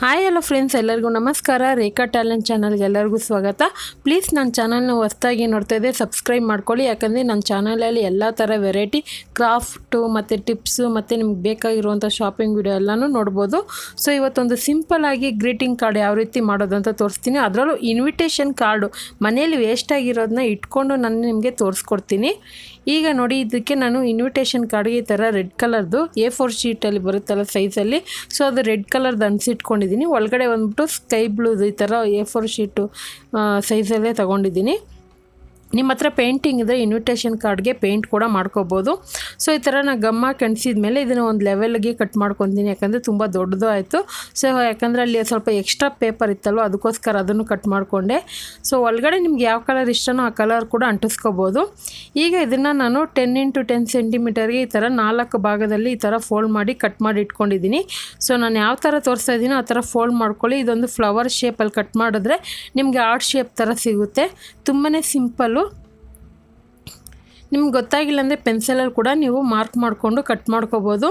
Hi hello friends, ಎಲ್ಲರಿಗೂ ನಮಸ್ಕಾರ. ರೇಖಾ talent ಚಾನಲ್ಗೆ ಎಲ್ಲರಿಗೂ ಸ್ವಾಗತ. ಪ್ಲೀಸ್ ನನ್ನ ಚಾನಲ್ನ ಹೊಸದಾಗಿ ನೋಡ್ತಾ ಇದ್ದರೆ ಸಬ್ಸ್ಕ್ರೈಬ್ ಮಾಡ್ಕೊಳ್ಳಿ. ಯಾಕಂದರೆ ನನ್ನ ಚಾನಲಲ್ಲಿ ಎಲ್ಲ ಥರ ವೆರೈಟಿ ಕ್ರಾಫ್ಟು ಮತ್ತು ಟಿಪ್ಸು ಮತ್ತು ನಿಮ್ಗೆ ಬೇಕಾಗಿರುವಂಥ ಶಾಪಿಂಗ್ ವಿಡಿಯೋ ಎಲ್ಲನೂ ನೋಡ್ಬೋದು. ಸೊ ಇವತ್ತೊಂದು ಸಿಂಪಲ್ಲಾಗಿ ಗ್ರೀಟಿಂಗ್ ಕಾರ್ಡ್ ಯಾವ ರೀತಿ ಮಾಡೋದು ಅಂತ ತೋರಿಸ್ತೀನಿ. ಅದರಲ್ಲೂ ಇನ್ವಿಟೇಷನ್ ಕಾರ್ಡು ಮನೇಲಿ ವೇಸ್ಟ್ ಆಗಿರೋದನ್ನ ಇಟ್ಕೊಂಡು ನಾನು ನಿಮಗೆ ತೋರಿಸ್ಕೊಡ್ತೀನಿ. ಈಗ ನೋಡಿ, ಇದಕ್ಕೆ ನಾನು ಇನ್ವಿಟೇಷನ್ ಕಾರ್ಡ್ಗೆ ಈ ಥರ ರೆಡ್ ಕಲರ್ದು A4 ಶೀಟಲ್ಲಿ ಬರುತ್ತಲ್ಲ ಸೈಜಲ್ಲಿ, ಸೊ ಅದು ರೆಡ್ ಕಲರ್ದು ಅನಿಸಿಟ್ಕೊಂಡಿದ್ದೀನಿ. ಒಳಗಡೆ ಬಂದ್ಬಿಟ್ಟು ಸ್ಕೈ ಬ್ಲೂದು ಈ ಥರ A4 ಶೀಟು ಸೈಜಲ್ಲೇ ತೊಗೊಂಡಿದ್ದೀನಿ. ನಿಮ್ಮ ಹತ್ರ ಪೇಂಟಿಂಗ್ ಇದ್ದರೆ ಇನ್ವಿಟೇಷನ್ ಕಾರ್ಡ್ಗೆ ಪೇಂಟ್ ಕೂಡ ಮಾಡ್ಕೋಬೋದು. ಸೊ ಈ ಥರ ನಾನು ಗಮ್ಮಾಗಿ ಅಂಟಿಸಿದ ಮೇಲೆ ಇದನ್ನು ಒಂದು ಲೆವೆಲ್ಗೆ ಕಟ್ ಮಾಡ್ಕೊತೀನಿ. ಯಾಕಂದರೆ ತುಂಬ ದೊಡ್ಡದು ಆಯಿತು. ಸೊ ಯಾಕಂದರೆ ಅಲ್ಲಿ ಸ್ವಲ್ಪ ಎಕ್ಸ್ಟ್ರಾ ಪೇಪರ್ ಇತ್ತಲ್ವ, ಅದಕ್ಕೋಸ್ಕರ ಅದನ್ನು ಕಟ್ ಮಾಡಿಕೊಂಡೆ. ಸೊ ಒಳಗಡೆ ನಿಮ್ಗೆ ಯಾವ ಕಲರ್ ಇಷ್ಟನೋ ಆ ಕಲರ್ ಕೂಡ ಅಂಟಿಸ್ಕೋಬೋದು. ಈಗ ಇದನ್ನು ನಾನು 10x10 ಸೆಂಟಿಮೀಟರ್ಗೆ ಈ ಥರ 4 ಭಾಗದಲ್ಲಿ ಈ ಥರ ಫೋಲ್ಡ್ ಮಾಡಿ ಕಟ್ ಮಾಡಿ ಇಟ್ಕೊಂಡಿದ್ದೀನಿ. ಸೊ ನಾನು ಯಾವ ಥರ ತೋರಿಸ್ತಾ ಇದ್ದೀನೋ ಆ ಥರ ಫೋಲ್ಡ್ ಮಾಡ್ಕೊಳ್ಳಿ. ಇದೊಂದು ಫ್ಲವರ್ ಶೇಪಲ್ಲಿ ಕಟ್ ಮಾಡಿದ್ರೆ ನಿಮಗೆ ಆರ್ಟ್ ಶೇಪ್ ಥರ ಸಿಗುತ್ತೆ. ತುಂಬಾ ಸಿಂಪಲ್ಲು. ನಿಮ್ಗೆ ಗೊತ್ತಾಗಿಲ್ಲ ಅಂದರೆ ಪೆನ್ಸಿಲಲ್ಲಿ ಕೂಡ ನೀವು ಮಾರ್ಕ್ ಮಾಡಿಕೊಂಡು ಕಟ್ ಮಾಡ್ಕೋಬೋದು.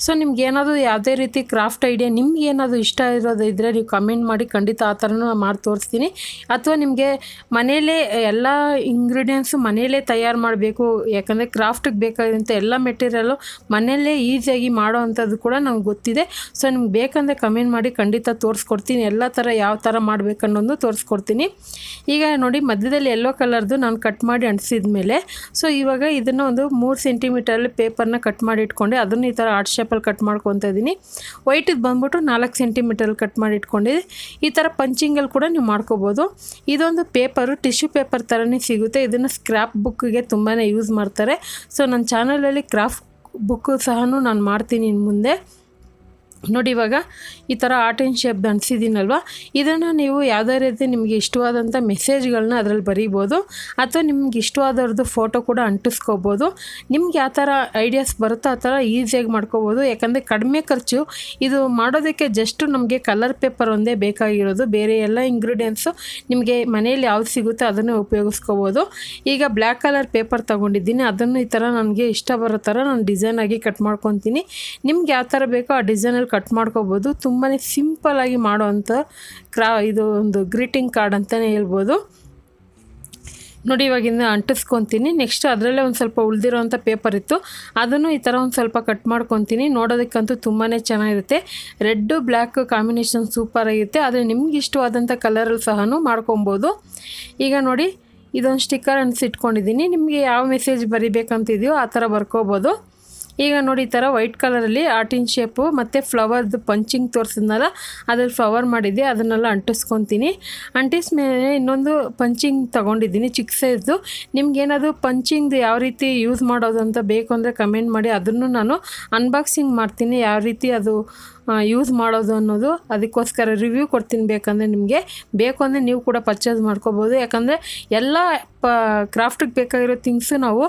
ಸೊ ನಿಮ್ಗೆ ಏನಾದರೂ ಯಾವುದೇ ರೀತಿ ಕ್ರಾಫ್ಟ್ ಐಡಿಯಾ ನಿಮ್ಗೆ ಏನಾದರೂ ಇಷ್ಟ ಇರೋದು ಇದ್ದರೆ ನೀವು ಕಮೆಂಟ್ ಮಾಡಿ, ಖಂಡಿತ ಆ ಥರನೂ ಮಾಡಿ ತೋರಿಸ್ತೀನಿ. ಅಥವಾ ನಿಮಗೆ ಮನೆಯಲ್ಲೇ ಎಲ್ಲ ಇಂಗ್ರೀಡಿಯೆಂಟ್ಸು ಮನೆಯಲ್ಲೇ ತಯಾರು ಮಾಡಬೇಕು, ಯಾಕಂದರೆ ಕ್ರಾಫ್ಟಿಗೆ ಬೇಕಾಗಿರೋಂಥ ಎಲ್ಲ ಮೆಟೀರಿಯಲ್ಲು ಮನೆಯಲ್ಲೇ ಈಸಿಯಾಗಿ ಮಾಡೋ ಅಂಥದ್ದು ಕೂಡ ನಮ್ಗೆ ಗೊತ್ತಿದೆ. ಸೊ ನಿಮ್ಗೆ ಬೇಕಂದರೆ ಕಮೆಂಟ್ ಮಾಡಿ, ಖಂಡಿತ ತೋರಿಸ್ಕೊಡ್ತೀನಿ. ಎಲ್ಲ ಥರ ಯಾವ ಥರ ಮಾಡಬೇಕನ್ನೋದು ತೋರಿಸ್ಕೊಡ್ತೀನಿ. ಈಗ ನೋಡಿ, ಮಧ್ಯದಲ್ಲಿ ಯೆಲ್ಲೋ ಕಲರ್ದು ನಾನು ಕಟ್ ಮಾಡಿ ಅಂಟಿಸಿದ ಮೇಲೆ, ಸೊ ಇವಾಗ ಇದನ್ನು ಒಂದು 3 ಸೆಂಟಿಮೀಟರಲ್ಲಿ ಪೇಪರ್ನ ಕಟ್ ಮಾಡಿ ಇಟ್ಕೊಂಡೆ. ಅದನ್ನು ಈ ಥರ ಆರ್ಟ್ ಶೇಪಲ್ಲಿ ಕಟ್ ಮಾಡ್ಕೊತಾ ಇದ್ದೀನಿ. ವೈಟಿದ್ದು ಬಂದ್ಬಿಟ್ಟು 4 ಸೆಂಟಿಮೀಟರಲ್ಲಿ ಕಟ್ ಮಾಡಿ ಇಟ್ಕೊಂಡಿದ್ದೆ. ಈ ಥರ ಪಂಚಿಂಗಲ್ಲಿ ಕೂಡ ನೀವು ಮಾಡ್ಕೋಬೋದು. ಇದೊಂದು ಪೇಪರು ಟಿಶ್ಯೂ ಪೇಪರ್ ಥರನೇ ಸಿಗುತ್ತೆ. ಇದನ್ನು ಸ್ಕ್ರ್ಯಾಪ್ ಬುಕ್ಗೆ ತುಂಬಾ ಯೂಸ್ ಮಾಡ್ತಾರೆ. ಸೊ ನನ್ನ ಚಾನಲಲ್ಲಿ ಕ್ರಾಫ್ಟ್ ಬುಕ್ಕು ಸಹ ನಾನು ಮಾಡ್ತೀನಿ ಇನ್ನು ಮುಂದೆ. ನೋಡಿ, ಇವಾಗ ಈ ಥರ ಆರ್ಟ್ ಆ್ಯಂಡ್ ಶೇಪ್ ಅಂಟಿಸಿದ್ದೀನಲ್ವ, ಇದನ್ನು ನೀವು ಯಾವುದೇ ರೀತಿ ನಿಮಗೆ ಇಷ್ಟವಾದಂಥ ಮೆಸೇಜ್ಗಳನ್ನ ಅದರಲ್ಲಿ ಬರೀಬೋದು. ಅಥವಾ ನಿಮ್ಗೆ ಇಷ್ಟವಾದವ್ರದ್ದು ಫೋಟೋ ಕೂಡ ಅಂಟಿಸ್ಕೋಬೋದು. ನಿಮ್ಗೆ ಯಾವ ಥರ ಐಡಿಯಾಸ್ ಬರುತ್ತೋ ಆ ಥರ ಈಸಿಯಾಗಿ ಮಾಡ್ಕೋಬೋದು. ಯಾಕಂದರೆ ಕಡಿಮೆ ಖರ್ಚು. ಇದು ಮಾಡೋದಕ್ಕೆ ಜಸ್ಟ್ ನಮಗೆ ಕಲರ್ ಪೇಪರ್ ಒಂದೇ ಬೇಕಾಗಿರೋದು. ಬೇರೆ ಎಲ್ಲ ಇಂಗ್ರೀಡಿಯೆಂಟ್ಸು ನಿಮಗೆ ಮನೆಯಲ್ಲಿ ಯಾವ್ದು ಸಿಗುತ್ತೆ ಅದನ್ನೇ ಉಪಯೋಗಿಸ್ಕೋಬೋದು. ಈಗ ಬ್ಲ್ಯಾಕ್ ಕಲರ್ ಪೇಪರ್ ತೊಗೊಂಡಿದ್ದೀನಿ. ಅದನ್ನು ಈ ಥರ ನನಗೆ ಇಷ್ಟ ಬರೋ ಥರ ನಾನು ಡಿಸೈನಾಗಿ ಕಟ್ ಮಾಡ್ಕೊತೀನಿ. ನಿಮ್ಗೆ ಯಾವ ಥರ ಬೇಕೋ ಆ ಡಿಸೈನಲ್ಲಿ ಕಟ್ ಮಾಡ್ಕೋಬೋದು. ತುಂಬಾ ಸಿಂಪಲ್ಲಾಗಿ ಮಾಡೋವಂಥ ಇದು ಒಂದು ಗ್ರೀಟಿಂಗ್ ಕಾರ್ಡ್ ಅಂತಲೇ ಹೇಳ್ಬೋದು. ನೋಡಿ, ಇವಾಗಿಂದ ಅಂಟಿಸ್ಕೊತೀನಿ. ನೆಕ್ಸ್ಟ್ ಅದರಲ್ಲೇ ಒಂದು ಸ್ವಲ್ಪ ಉಳಿದಿರೋವಂಥ ಪೇಪರ್ ಇತ್ತು, ಅದನ್ನು ಈ ಥರ ಒಂದು ಸ್ವಲ್ಪ ಕಟ್ ಮಾಡ್ಕೊತೀನಿ. ನೋಡೋದಕ್ಕಂತೂ ತುಂಬಾ ಚೆನ್ನಾಗಿರುತ್ತೆ. ರೆಡ್ಡು ಬ್ಲ್ಯಾಕ್ ಕಾಂಬಿನೇಷನ್ ಸೂಪರಾಗಿರುತ್ತೆ. ಆದರೆ ನಿಮ್ಗೆ ಇಷ್ಟವಾದಂಥ ಕಲರಲ್ಲಿ ಸಹ ಮಾಡ್ಕೊಬೋದು. ಈಗ ನೋಡಿ, ಇದೊಂದು ಸ್ಟಿಕ್ಕರ್ ಅಂಟಿಸಿಟ್ಕೊಂಡಿದ್ದೀನಿ. ನಿಮಗೆ ಯಾವ ಮೆಸೇಜ್ ಬರಿಬೇಕಂತಿದೆಯೋ ಆ ಥರ ಬರ್ಕೋಬೋದು. ಈಗ ನೋಡಿ, ಈ ಥರ ವೈಟ್ ಕಲರಲ್ಲಿ ಆರ್ಟಿನ್ ಶೇಪು ಮತ್ತು ಫ್ಲವರ್ದು ಪಂಚಿಂಗ್ ತೋರಿಸಿದ್ನಲ್ಲ, ಅದ್ರಲ್ಲಿ ಫ್ಲವರ್ ಮಾಡಿದ್ದೆ, ಅದನ್ನೆಲ್ಲ ಅಂಟಿಸ್ಕೊತೀನಿ. ಅಂಟಿಸ್ಮೇಲೆ ಇನ್ನೊಂದು ಪಂಚಿಂಗ್ ತೊಗೊಂಡಿದ್ದೀನಿ ಚಿಕ್ಕ ಸೈಜ್ದು. ನಿಮ್ಗೇನಾದರೂ ಪಂಚಿಂಗ್ದು ಯಾವ ರೀತಿ ಯೂಸ್ ಮಾಡೋದು ಅಂತ ಬೇಕು ಅಂದರೆ ಕಮೆಂಟ್ ಮಾಡಿ. ಅದನ್ನು ನಾನು ಅನ್ಬಾಕ್ಸಿಂಗ್ ಮಾಡ್ತೀನಿ, ಯಾವ ರೀತಿ ಅದು ಯೂಸ್ ಮಾಡೋದು ಅನ್ನೋದು. ಅದಕ್ಕೋಸ್ಕರ ರಿವ್ಯೂ ಕೊಡ್ತೀನಿ. ಬೇಕಂದರೆ ನಿಮಗೆ ಬೇಕು ಅಂದರೆ ನೀವು ಕೂಡ ಪರ್ಚೇಸ್ ಮಾಡ್ಕೋಬೋದು. ಯಾಕಂದರೆ ಎಲ್ಲ ಕ್ರಾಫ್ಟಿಗೆ ಬೇಕಾಗಿರೋ ಥಿಂಗ್ಸು ನಾವು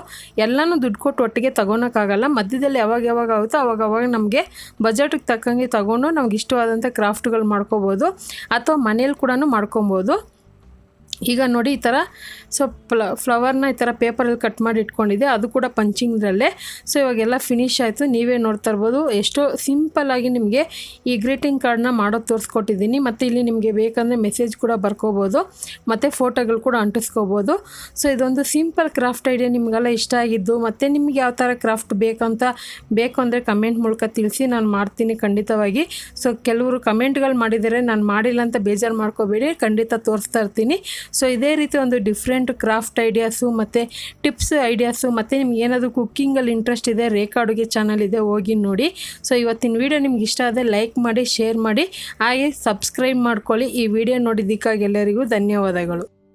ಎಲ್ಲನೂ ದುಡ್ಡು ಕೊಟ್ಟು ಒಟ್ಟಿಗೆ ತೊಗೊಳಕ್ಕಾಗಲ್ಲ. ಮಧ್ಯದಲ್ಲಿ ಯಾವಾಗ ಆಗುತ್ತೋ ಅವಾಗ ನಮಗೆ ಬಜೆಟಿಗೆ ತಕ್ಕಂಗೆ ತೊಗೊಂಡು ನಮ್ಗೆ ಇಷ್ಟವಾದಂಥ ಕ್ರಾಫ್ಟ್ಗಳು ಮಾಡ್ಕೋಬೋದು. ಅಥವಾ ಮನೇಲಿ ಕೂಡ ಮಾಡ್ಕೊಬೋದು. ಈಗ ನೋಡಿ, ಈ ಥರ ಸೊ ಫ್ಲವರ್ನ ಈ ಥರ ಪೇಪರಲ್ಲಿ ಕಟ್ ಮಾಡಿ ಇಟ್ಕೊಂಡಿದ್ದೆ, ಅದು ಕೂಡ ಪಂಚಿಂಗ್ರಲ್ಲೇ. ಸೊ ಇವಾಗೆಲ್ಲ ಫಿನಿಶ್ ಆಯಿತು. ನೀವೇ ನೋಡ್ತಾ ಇರ್ಬೋದು ಎಷ್ಟೋ ಸಿಂಪಲ್ಲಾಗಿ ನಿಮಗೆ ಈ ಗ್ರೀಟಿಂಗ್ ಕಾರ್ಡ್ನ ಮಾಡೋದು ತೋರಿಸ್ಕೊಟ್ಟಿದ್ದೀನಿ. ಮತ್ತು ಇಲ್ಲಿ ನಿಮಗೆ ಬೇಕಂದರೆ ಮೆಸೇಜ್ ಕೂಡ ಬರ್ಕೋಬೋದು, ಮತ್ತು ಫೋಟೋಗಳು ಕೂಡ ಅಂಟಿಸ್ಕೋಬೋದು. ಸೊ ಇದೊಂದು ಸಿಂಪಲ್ ಕ್ರಾಫ್ಟ್ ಐಡಿಯಾ ನಿಮಗೆಲ್ಲ ಇಷ್ಟ ಆಗಿದ್ದು, ಮತ್ತು ನಿಮ್ಗೆ ಯಾವ ಥರ ಕ್ರಾಫ್ಟ್ ಬೇಕು ಅಂದರೆ ಕಮೆಂಟ್ ಮೂಲಕ ತಿಳಿಸಿ, ನಾನು ಮಾಡ್ತೀನಿ ಖಂಡಿತವಾಗಿ. ಸೊ ಕೆಲವರು ಕಮೆಂಟ್ಗಳು ಮಾಡಿದರೆ, ನಾನು ಮಾಡಿಲ್ಲ ಅಂತ ಬೇಜಾರು ಮಾಡ್ಕೋಬೇಡಿ, ಖಂಡಿತ ತೋರಿಸ್ತಾ ಇರ್ತೀನಿ. ಸೊ ಇದೇ ರೀತಿ ಒಂದು ಡಿಫ್ರೆಂಟ್ ಕ್ರಾಫ್ಟ್ ಐಡಿಯಾಸು ಮತ್ತು ಟಿಪ್ಸ್ ಐಡಿಯಾಸು, ಮತ್ತು ನಿಮ್ಗೆ ಏನಾದರೂ ಕುಕ್ಕಿಂಗಲ್ಲಿ ಇಂಟ್ರೆಸ್ಟ್ ಇದೆ, ರೇಖಾ ಅಡುಗೆ ಚಾನಲ್ ಇದೆ, ಹೋಗಿ ನೋಡಿ. ಸೊ ಇವತ್ತಿನ ವಿಡಿಯೋ ನಿಮ್ಗೆ ಇಷ್ಟ ಆದರೆ ಲೈಕ್ ಮಾಡಿ, ಶೇರ್ ಮಾಡಿ, ಹಾಗೆ ಸಬ್ಸ್ಕ್ರೈಬ್ ಮಾಡ್ಕೊಳ್ಳಿ. ಈ ವಿಡಿಯೋ ನೋಡಿದ್ದಕ್ಕಾಗಿ ಎಲ್ಲರಿಗೂ ಧನ್ಯವಾದಗಳು.